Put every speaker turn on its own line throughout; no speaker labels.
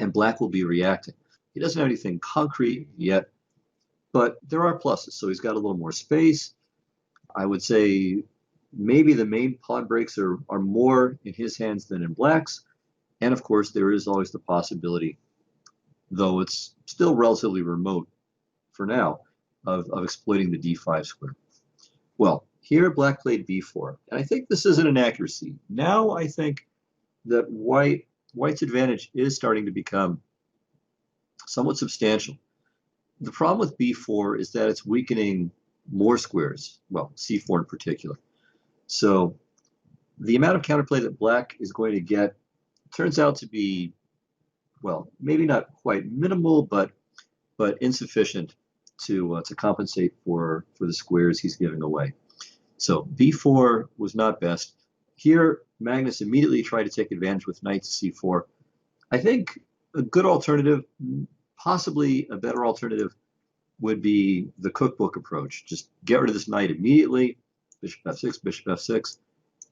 and black will be reacting. He doesn't have anything concrete yet, but there are pluses. So he's got a little more space. I would say maybe the main pawn breaks are more in his hands than in black's. And of course, there is always the possibility, though it's still relatively remote for now, of exploiting the d5 square. Well, here black played b4, and I think this is an inaccuracy. Now I think that white's advantage is starting to become somewhat substantial. The problem with b4 is that it's weakening more squares, well, c4 in particular. So the amount of counterplay that black is going to get turns out to be, well, maybe not quite minimal, but insufficient to compensate for the squares he's giving away. So b4 was not best. Here, Magnus immediately tried to take advantage with knight to c4. I think a good alternative, possibly a better alternative, would be the cookbook approach. Just get rid of this knight immediately, bishop f6,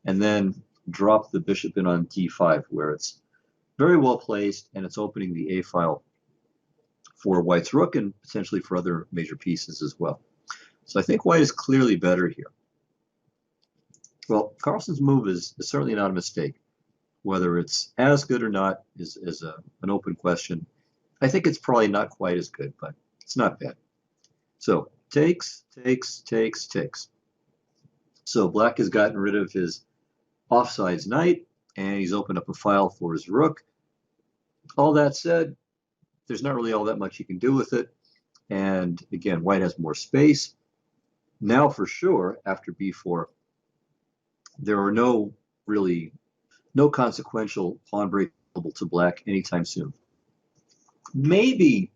and then drop the bishop in on d5, where it's very well placed and it's opening the a file for white's rook and potentially for other major pieces as well. So I think white is clearly better here. Well, Carlsen's move is certainly not a mistake. Whether it's as good or not is an open question. I think it's probably not quite as good, but it's not bad. So takes. So black has gotten rid of his offsides knight, and he's opened up a file for his rook. All that said, there's not really all that much you can do with it. And again, white has more space. Now for sure, after b4, there are no consequential pawn break available to black anytime soon. Maybe,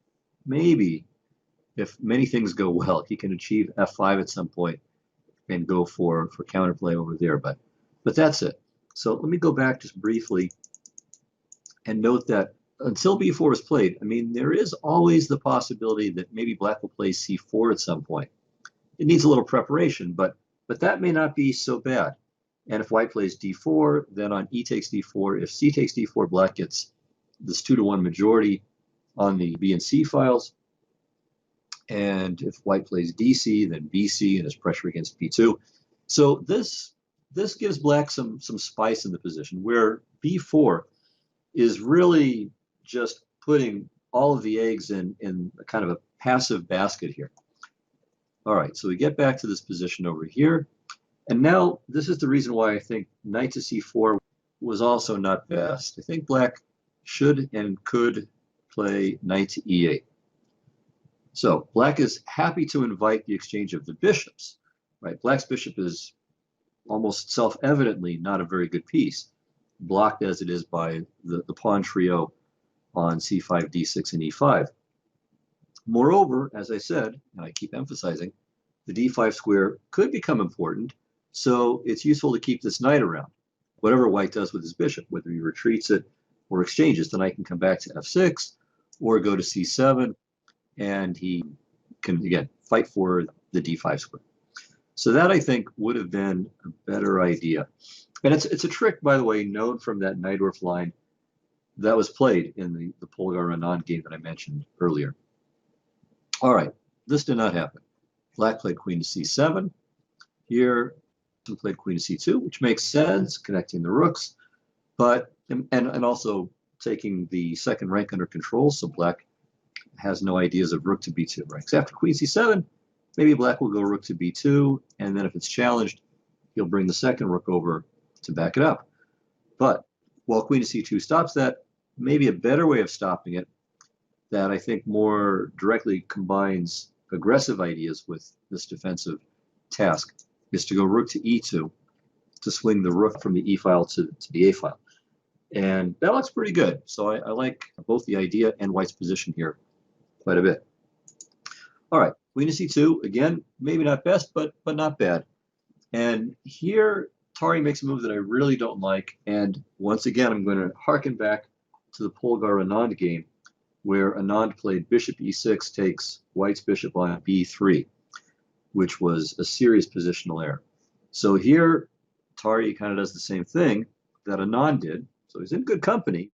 if many things go well, he can achieve f5 at some point and go for counterplay over there. But that's it. So let me go back just briefly and note that until b4 is played, I mean, there is always the possibility that maybe black will play c4 at some point. It needs a little preparation, but that may not be so bad. And if white plays d4, then on e takes d4, if c takes d4, black gets this 2-to-1 majority on the b and c files. And if white plays dc, then bc, and there's pressure against b2. So this gives black some spice in the position, where b4 is really just putting all of the eggs in a kind of a passive basket here. All right, so we get back to this position over here. And now this is the reason why I think knight to c4 was also not best. I think black should and could play knight to e8. So black is happy to invite the exchange of the bishops. Right? Black's bishop is almost self-evidently not a very good piece, blocked as it is by the pawn trio on c5, d6, and e5. Moreover, as I said, and I keep emphasizing, the d5 square could become important, so it's useful to keep this knight around. Whatever white does with his bishop, whether he retreats it or exchanges, the knight can come back to f6 or go to c7, and he can, again, fight for the d5 square. So that, I think, would have been a better idea. And it's a trick, by the way, known from that Najdorf line that was played in the Polgar-Anand game that I mentioned earlier. All right, this did not happen. Black played queen to c7. Here, played queen to c2, which makes sense, connecting the rooks, but and also taking the second rank under control, so black has no ideas of rook to b2, right? Because after queen c7, maybe black will go rook to b2, and then if it's challenged, he'll bring the second rook over to back it up. But while queen to c2 stops that, maybe a better way of stopping it that I think more directly combines aggressive ideas with this defensive task is to go rook to e2 to swing the rook from the e file to the a file. And that looks pretty good. So I like both the idea and white's position here quite a bit. All right, queen to c2, again, maybe not best, but not bad. And here, Tari makes a move that I really don't like. And once again, I'm going to harken back to the Polgar-Anand game, where Anand played bishop e6 takes white's bishop on b3, which was a serious positional error. So here, Tari kind of does the same thing that Anand did. So he's in good company.